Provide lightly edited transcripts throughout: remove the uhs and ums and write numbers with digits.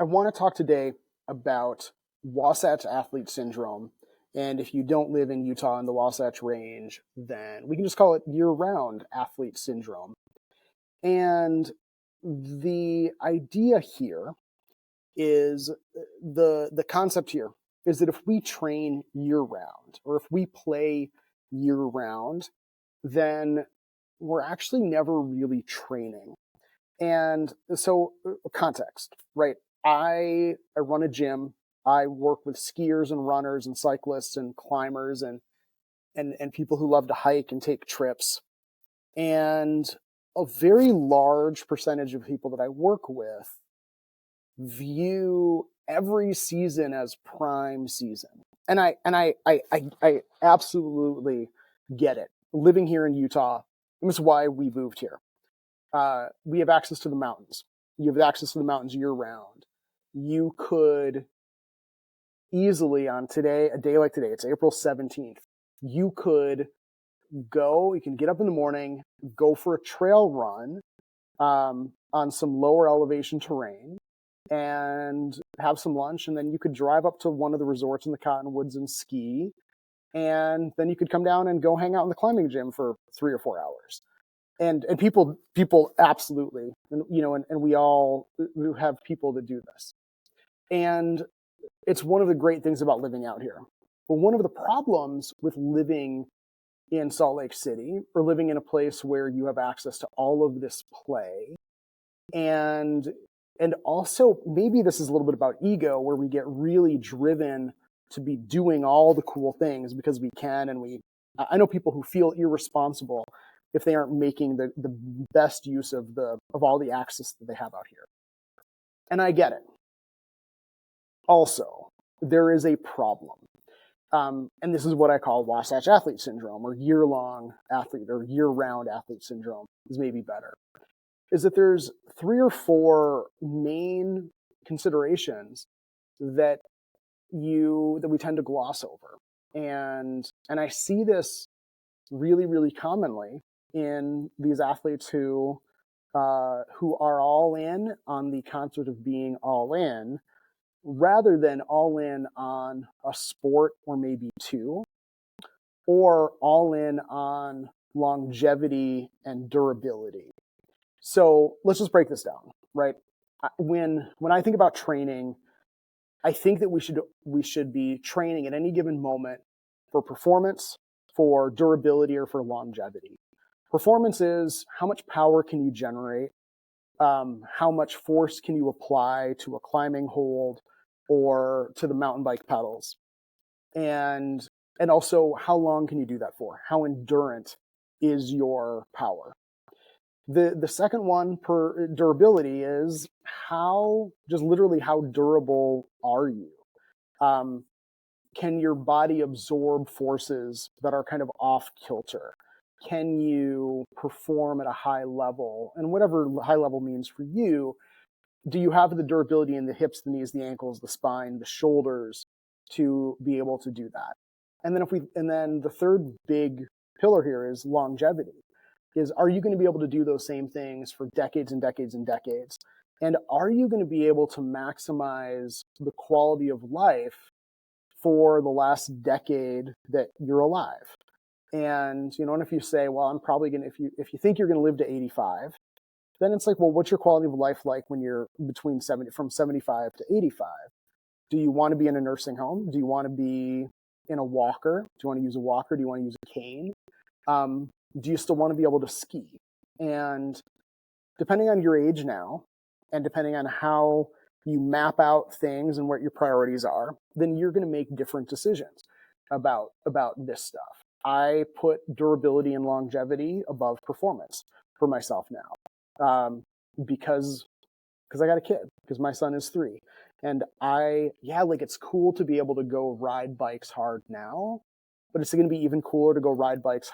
I want to talk today about Wasatch Athlete Syndrome. And if you don't live in Utah in the Wasatch Range, then we can just call it year-round athlete syndrome. And the idea here is the concept here is that if we train year-round, or if we play year-round, then we're actually never really training. And so, context, right? I run a gym. I work with skiers and runners and cyclists and climbers and people who love to hike and take trips. And a very large percentage of people that I work with view every season as prime season. And I absolutely get it. Living here in Utah, and this is why we moved here. We have access to the mountains. You have access to the mountains year round. You could easily on today, a day like today, it's April 17th, you could go, you can get up in the morning, go for a trail run on some lower elevation terrain and have some lunch. And then you could drive up to one of the resorts in the Cottonwoods and ski. And then you could come down and go hang out in the climbing gym for 3 or 4 hours. And people absolutely, and we all have people that do this. And it's one of the great things about living out here. But one of the problems with living in Salt Lake City, or living in a place where you have access to all of this play, and also maybe this is a little bit about ego, where we get really driven to be doing all the cool things because we can, and I know people who feel irresponsible if they aren't making the best use of all the access that they have out here. And I get it. Also, there is a problem. And this is what I call Wasatch Athlete Syndrome, or year-long athlete, or year-round athlete syndrome is maybe better, is that there's 3 or 4 main considerations that we tend to gloss over. And I see this really, really commonly in these athletes who are all in on the concept of being all in, rather than all in on a sport or maybe 2, or all in on longevity and durability. So let's just break this down, right? When I think about training, I think that we should be training at any given moment for performance, for durability, or for longevity. Performance is how much power can you generate, how much force can you apply to a climbing hold or to the mountain bike pedals, and also how long can you do that for? How endurant is your power? The second one, per durability, is just literally how durable are you? Can your body absorb forces that are kind of off kilter? Can you perform at a high level? And whatever high level means for you, do you have the durability in the hips, the knees, the ankles, the spine, the shoulders to be able to do that? And then the third big pillar here is longevity. Are you going to be able to do those same things for decades and decades and decades? And are you going to be able to maximize the quality of life for the last decade that you're alive? And and if you say, well, I'm probably going to, if you think you're going to live to 85, then it's like, well, what's your quality of life like when you're from 75 to 85? Do you want to be in a nursing home? Do you want to be in a walker? Do you want to use a walker? Do you want to use a cane? Do you still want to be able to ski? And depending on your age now, and depending on how you map out things and what your priorities are, then you're going to make different decisions about this stuff. I put durability and longevity above performance for myself now, because I got a kid, because my son is 3. And it's cool to be able to go ride bikes hard now, but it's going to be even cooler to go ride bikes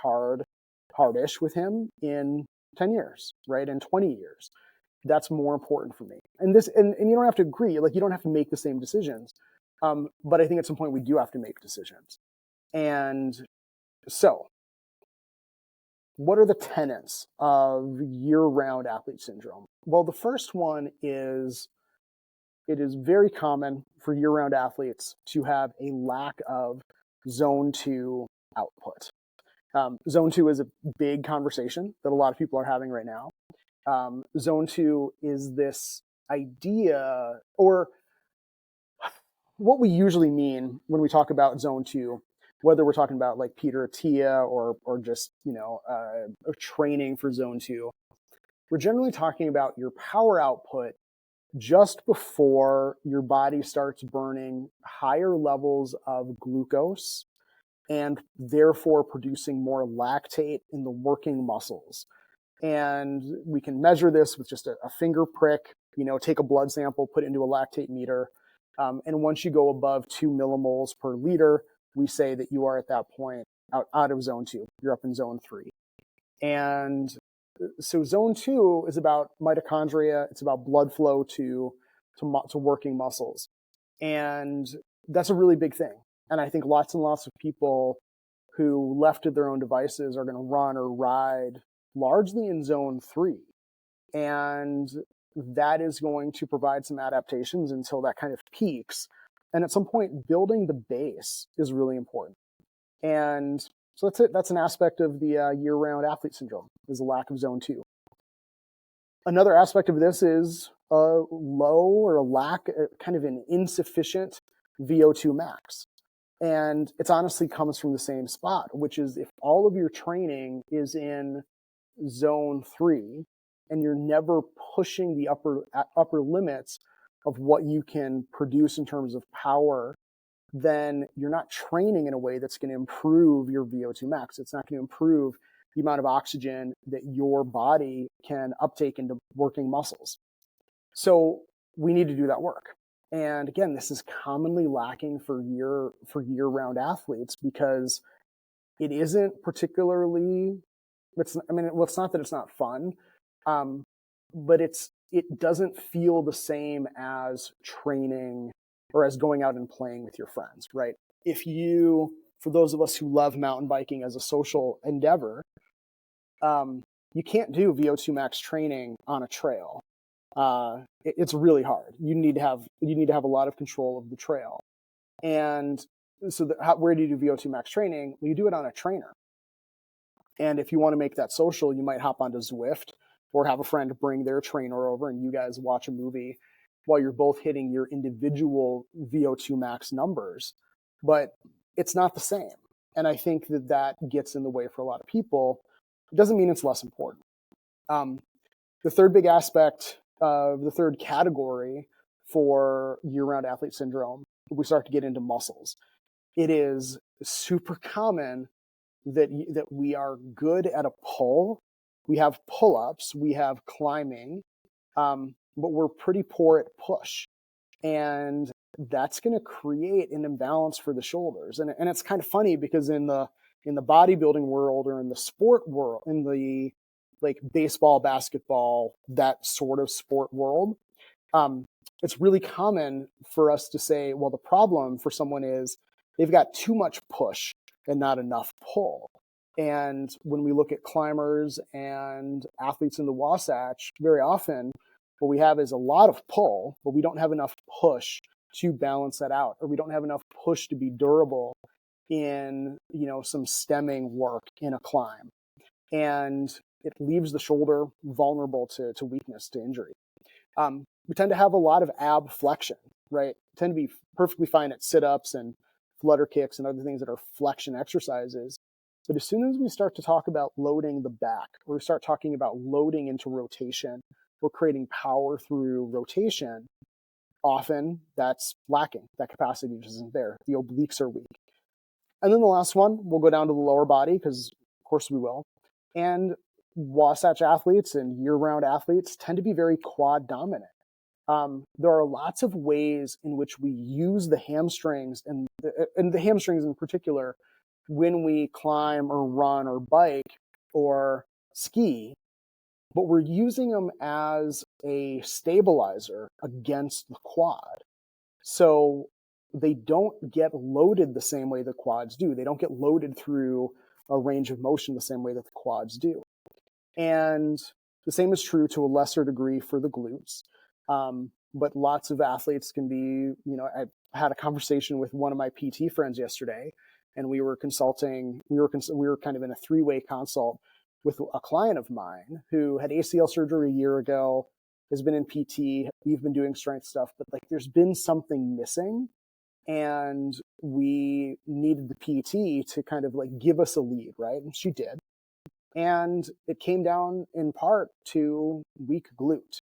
hardish with him in 10 years, right? In 20 years. That's more important for me. And you don't have to agree, like you don't have to make the same decisions. But I think at some point we do have to make decisions. And so, what are the tenets of year-round athlete syndrome? Well, the first one is it is very common for year-round athletes to have a lack of zone 2 output. Zone 2 is a big conversation that a lot of people are having right now. Zone 2 is this idea, or what we usually mean when we talk about zone 2, whether we're talking about like Peter Attia or just, training for zone 2, we're generally talking about your power output just before your body starts burning higher levels of glucose and therefore producing more lactate in the working muscles. And we can measure this with just a finger prick, take a blood sample, put it into a lactate meter. And once you go above 2 millimoles per liter, we say that you are at that point out of zone 2. You're up in zone 3. And so zone 2 is about mitochondria. It's about blood flow to working muscles. And that's a really big thing. And I think lots and lots of people who left to their own devices are going to run or ride largely in zone 3. And that is going to provide some adaptations until that kind of peaks. And at some point, building the base is really important. And so that's it. That's an aspect of the year-round athlete syndrome, is a lack of zone 2. Another aspect of this is a low or a lack, kind of an insufficient VO2 max. And it's honestly comes from the same spot, which is if all of your training is in zone 3 and you're never pushing the upper limits of what you can produce in terms of power, then you're not training in a way that's going to improve your VO2 max. It's not going to improve the amount of oxygen that your body can uptake into working muscles. So we need to do that work. And again, this is commonly lacking for year-round athletes because it isn't particularly, it's not that it's not fun, but it doesn't feel the same as training or as going out and playing with your friends, right? For those of us who love mountain biking as a social endeavor, you can't do VO2 max training on a trail. It's really hard. You need to have a lot of control of the trail. And so where do you do VO2 max training? Well, you do it on a trainer. And if you want to make that social, you might hop onto Zwift or have a friend bring their trainer over and you guys watch a movie while you're both hitting your individual VO2 max numbers. But it's not the same. And I think that gets in the way for a lot of people. It doesn't mean it's less important. The third big aspect of the third category for year-round athlete syndrome, we start to get into muscles. It is super common that we are good at a pull. We have pull-ups, we have climbing, but we're pretty poor at push. And that's going to create an imbalance for the shoulders. And it's kind of funny because in the bodybuilding world or in the sport world, in the like baseball, basketball, that sort of sport world, it's really common for us to say, well, the problem for someone is they've got too much push and not enough pull. And when we look at climbers and athletes in the Wasatch, very often what we have is a lot of pull, but we don't have enough push to balance that out, or we don't have enough push to be durable in, some stemming work in a climb. And it leaves the shoulder vulnerable to weakness, to injury. We tend to have a lot of ab flexion, right? We tend to be perfectly fine at sit-ups and flutter kicks and other things that are flexion exercises. But as soon as we start to talk about loading the back, or we start talking about loading into rotation, or creating power through rotation, often that's lacking. That capacity just isn't there. The obliques are weak. And then the last one, we'll go down to the lower body, because of course we will. And Wasatch athletes and year-round athletes tend to be very quad dominant. There are lots of ways in which we use the hamstrings, and the hamstrings in particular, when we climb or run or bike or ski, but we're using them as a stabilizer against the quad. So they don't get loaded the same way the quads do. They don't get loaded through a range of motion the same way that the quads do. And the same is true to a lesser degree for the glutes. But lots of athletes can be, I had a conversation with one of my PT friends yesterday, and we were consulting. We were kind of in a three-way consult with a client of mine who had ACL surgery a year ago, has been in PT. We've been doing strength stuff, but like there's been something missing, and we needed the PT to kind of like give us a lead, right? And she did. And it came down in part to weak glute,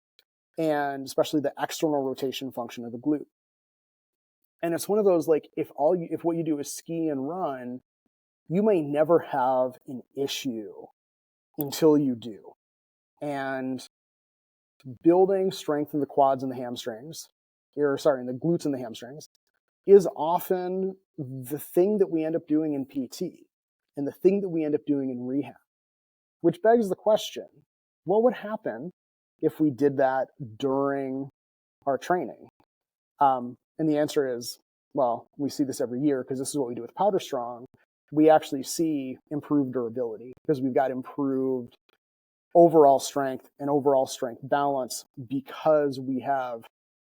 and especially the external rotation function of the glute. And it's one of those, like, if what you do is ski and run, you may never have an issue until you do. And building strength in the quads and the hamstrings, in the glutes and the hamstrings, is often the thing that we end up doing in PT and the thing that we end up doing in rehab. Which begs the question, what would happen if we did that during our training? And the answer is, well, we see this every year because this is what we do with Powder Strong. We actually see improved durability because we've got improved overall strength and overall strength balance because we have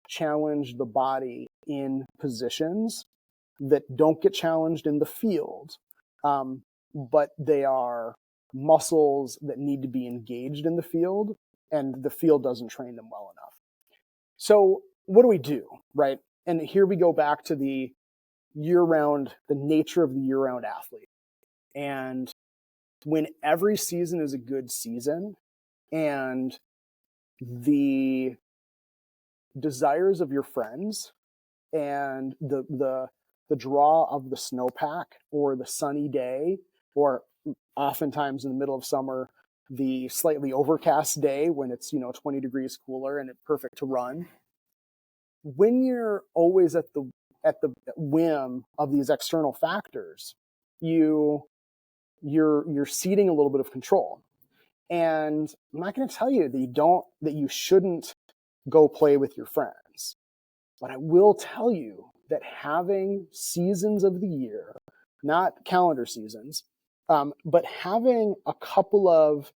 challenged the body in positions that don't get challenged in the field, but they are muscles that need to be engaged in the field, and the field doesn't train them well enough. So what do we do, right? And here we go back to the nature of the year-round athlete. And when every season is a good season and the desires of your friends and the draw of the snowpack or the sunny day, or oftentimes in the middle of summer, the slightly overcast day when it's 20 degrees cooler and it's perfect to run. When you're always at the whim of these external factors, you're ceding a little bit of control. And I'm not going to tell you that you shouldn't go play with your friends, but I will tell you that having seasons of the year, not calendar seasons, but having a couple of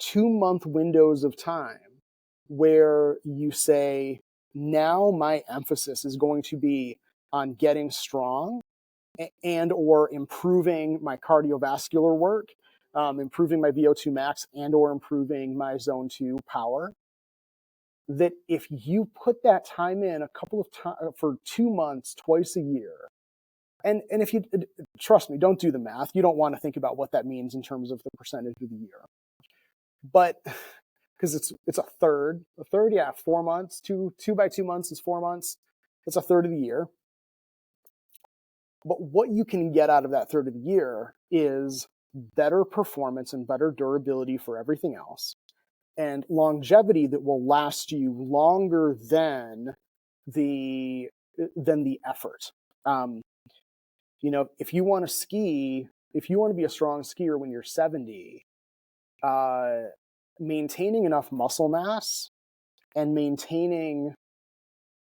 2-month windows of time where you say, now my emphasis is going to be on getting strong and or improving my cardiovascular work, improving my VO2 max and or improving my zone 2 power, that if you put that time in a couple of times for 2 months, twice a year, and if you trust me, don't do the math. You don't want to think about what that means in terms of the percentage of the year, but because it's a third, yeah, 4 months, two by 2 months is 4 months. It's a third of the year. But what you can get out of that third of the year is better performance and better durability for everything else, and longevity that will last you longer than the effort. If you want to be a strong skier when you're 70, maintaining enough muscle mass and maintaining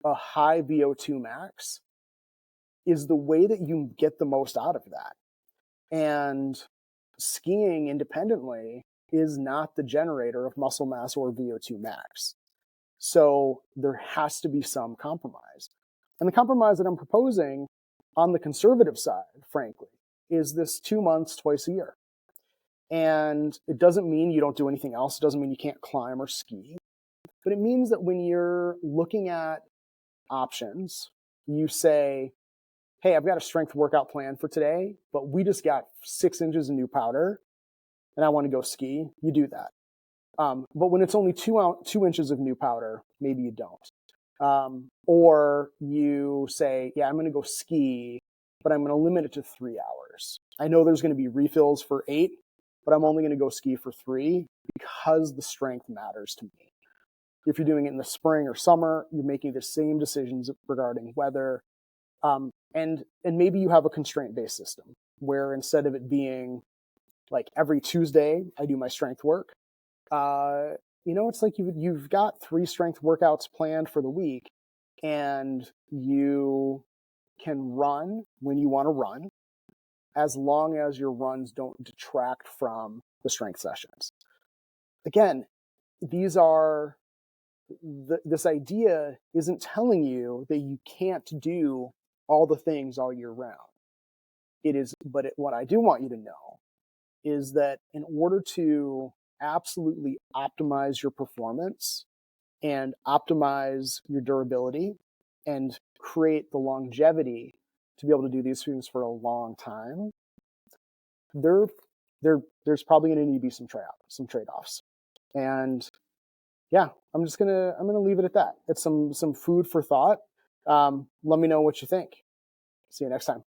a high VO2 max is the way that you get the most out of that. And skiing independently is not the generator of muscle mass or VO2 max. So there has to be some compromise. And the compromise that I'm proposing on the conservative side, frankly, is this 2 months, twice a year. And it doesn't mean you don't do anything else. It doesn't mean you can't climb or ski. But it means that when you're looking at options, you say, hey, I've got a strength workout plan for today, but we just got 6 inches of new powder and I want to go ski. You do that. But when it's only 2 inches of new powder, maybe you don't. Or you say, yeah, I'm going to go ski, but I'm going to limit it to 3 hours. I know there's going to be refills for 8, but I'm only going to go ski for 3 because the strength matters to me. If you're doing it in the spring or summer, you're making the same decisions regarding weather. And maybe you have a constraint-based system where instead of it being like every Tuesday, I do my strength work, it's like you've got 3 strength workouts planned for the week, and you can run when you want to run, as long as your runs don't detract from the strength sessions. Again, these are this idea isn't telling you that you can't do all the things all year round. It is, but what I do want you to know is that in order to absolutely optimize your performance and optimize your durability and create the longevity to be able to do these things for a long time, there's probably going to need to be some trade-offs. And yeah, I'm gonna leave it at that. It's some food for thought. Let me know what you think. See you next time.